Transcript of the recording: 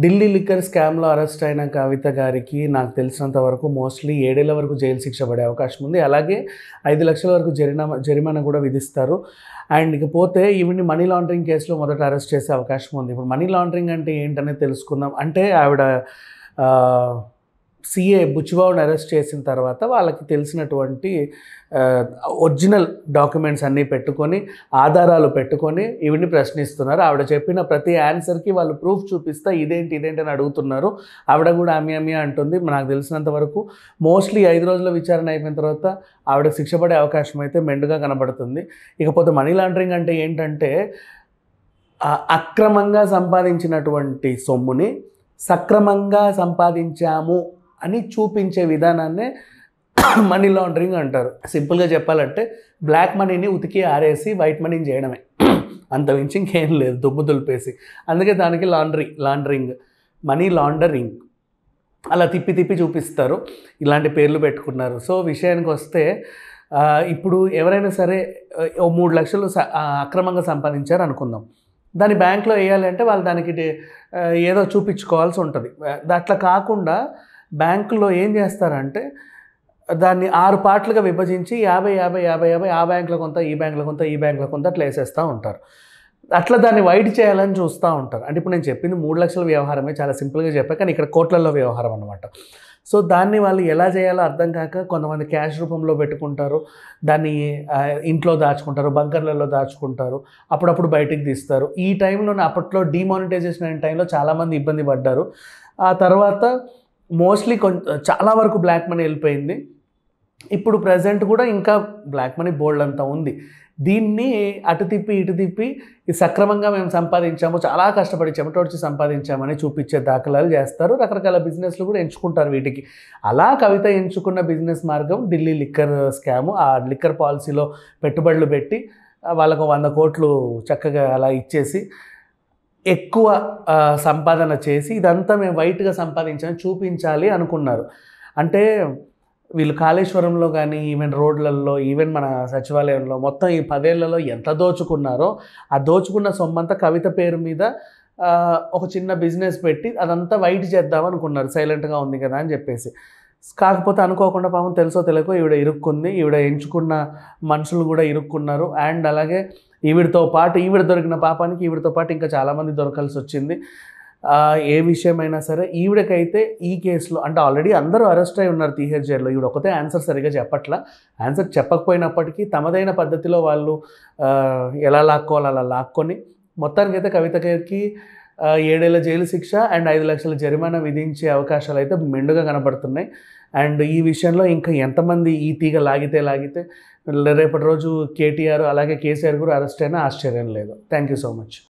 Delhi liquor స్కామ్‌లో arrest అయిన కవిత గారికి నాకు తెలిసినంత వరకు మోస్ట్‌లీ 7 ఏళ్ల వరకు జైలు శిక్ష పడే అవకాశం ఉంది. అలాగే 5,00,000 వరకు జరిమానా కూడా విధిస్తారు. అండ్ ఇకపోతే ఈవిడ్ని మనీ లాండరింగ్ కేసులో మొదట అరెస్ట్ చేసే అవకాశం ఉంది. ఇప్పుడు మనీ లాండరింగ్ అంటే ఏంటనేది తెలుసుకుందాం. అంటే ఆవిడ సీఏ బుచ్చిబాబుని అరెస్ట్ చేసిన తర్వాత వాళ్ళకి తెలిసినటువంటి ఒరిజినల్ డాక్యుమెంట్స్ అన్నీ పెట్టుకొని, ఆధారాలు పెట్టుకొని ఈవిడ్ని ప్రశ్నిస్తున్నారు. ఆవిడ చెప్పిన ప్రతి ఆన్సర్‌కి వాళ్ళు ప్రూఫ్ చూపిస్తా ఇదేంటి అని అడుగుతున్నారు. ఆవిడ కూడా ఆమె అంటుంది. నాకు తెలిసినంత వరకు మోస్ట్‌లీ 5 రోజుల విచారణ అయిపోయిన తర్వాత ఆవిడకి శిక్ష పడే అవకాశం అయితే మెండుగా కనబడుతుంది. ఇకపోతే మనీ లాండరింగ్ అంటే ఏంటంటే అక్రమంగా సంపాదించినటువంటి సొమ్ముని సక్రమంగా సంపాదించాము అని చూపించే విధానాన్నే మనీ లాండరింగ్ అంటారు. సింపుల్గా చెప్పాలంటే బ్లాక్ మనీని ఉతికి ఆరేసి వైట్ మనీని చేయడమే, అంత మించి ఇంకేం లేదు, దుమ్ము దులిపేసి. అందుకే దానికి లాండరింగ్ మనీ లాండరింగ్ అలా తిప్పి చూపిస్తారు. ఇలాంటి పేర్లు పెట్టుకున్నారు. సో విషయానికి వస్తే ఇప్పుడు ఎవరైనా సరే 3 లక్షలు అక్రమంగా సంపాదించారు అనుకుందాం. దాన్ని బ్యాంక్లో వేయాలి అంటే వాళ్ళు దానికి ఏదో చూపించుకోవాల్సి ఉంటుంది. అట్లా కాకుండా బ్యాంకులో ఏం చేస్తారంటే దాన్ని 6 పార్ట్లుగా విభజించి 50 ఆ బ్యాంకులో కొంత, ఈ బ్యాంకులో కొంత, ఈ బ్యాంకులో కొంత అట్లా వేసేస్తూ ఉంటారు. అట్లా దాన్ని వైడ్ చేయాలని చూస్తూ ఉంటారు. అంటే ఇప్పుడు నేను చెప్పింది 3 లక్షల వ్యవహారమే, చాలా సింపుల్గా చెప్పాను, కానీ ఇక్కడ కోట్లలో వ్యవహారం అనమాట. సో దాన్ని వాళ్ళు ఎలా చేయాలో అర్థం కాక కొంతమంది క్యాష్ రూపంలో పెట్టుకుంటారు, దాన్ని ఇంట్లో దాచుకుంటారు, బంకర్లలో దాచుకుంటారు, అప్పుడప్పుడు బయటికి తీస్తారు. ఈ టైంలోనే అప్పట్లో డిమానిటైజేషన్ అయిన టైంలో చాలామంది ఇబ్బంది పడ్డారు. ఆ తర్వాత మోస్ట్లీ చాలా వరకు బ్లాక్ మనీ వెళ్ళిపోయింది. ఇప్పుడు ప్రజెంట్ కూడా ఇంకా బ్లాక్ మనీ బోల్డ్ అంతా ఉంది. దీన్ని అటు తిప్పి ఇటు తిప్పి సక్రమంగా మేము సంపాదించాము, చాలా కష్టపడి చెమటోడ్చి సంపాదించామని చూపించే దాఖలాలు చేస్తారు. రకరకాల బిజినెస్లు కూడా ఎంచుకుంటారు వీటికి. అలా కవిత ఎంచుకున్న బిజినెస్ మార్గం ఢిల్లీ లిక్కర్ స్కాము. ఆ లిక్కర్ పాలసీలో పెట్టుబడులు పెట్టి వాళ్ళకు 100 కోట్లు చక్కగా అలా ఇచ్చేసి ఎక్కువ సంపాదన చేసి ఇదంతా మేము వైట్గా సంపాదించామని చూపించాలి అనుకున్నారు. అంటే వీళ్ళు కాళేశ్వరంలో కానీ, ఈవెన్ రోడ్లలో, ఈవెన్ మన సచివాలయంలో మొత్తం ఈ 10 ఏళ్లలో ఎంత దోచుకున్నారో ఆ దోచుకున్న సొమ్మంతా కవిత పేరు మీద ఒక చిన్న బిజినెస్ పెట్టి అదంతా వైట్ చేద్దాం అనుకున్నారు, సైలెంట్గా ఉంది కదా అని చెప్పేసి. కాకపోతే అనుకోకుండా పాపం తెలుసో తెలియకో ఈవిడ ఇరుక్కుంది. ఈవిడ ఎంచుకున్న మనుషులు కూడా ఇరుక్కున్నారు. అండ్ అలాగే ఈవిడతో పాటు ఈవిడ దొరికిన పాపానికి ఈవిడతో పాటు ఇంకా చాలామంది దొరకాల్సి వచ్చింది. ఏ విషయమైనా సరే ఈవిడకైతే ఈ కేసులో అంటే ఆల్రెడీ అందరూ అరెస్ట్ అయి ఉన్నారు తీహార్ జైల్లో. ఈవిడ ఒకతే ఆన్సర్ సరిగ్గా చెప్పట్లా. ఆన్సర్ చెప్పకపోయినప్పటికీ తమదైన పద్ధతిలో వాళ్ళు ఎలా లాక్కోవాలి అలా లాక్కొని మొత్తానికైతే కవిత గారికి 7 ఏళ్ల జైలు శిక్ష అండ్ 5 లక్షల జరిమానా విధించే అవకాశాలు అయితే మెండుగా కనబడుతున్నాయి. అండ్ ఈ విషయంలో ఇంకా ఎంతమంది ఈ తీగ లాగితే రేపటి రోజు కేటీఆర్ అలాగే కేసీఆర్ కూడా అరెస్ట్ అయినా ఆశ్చర్యం లేదు. Thank you so much.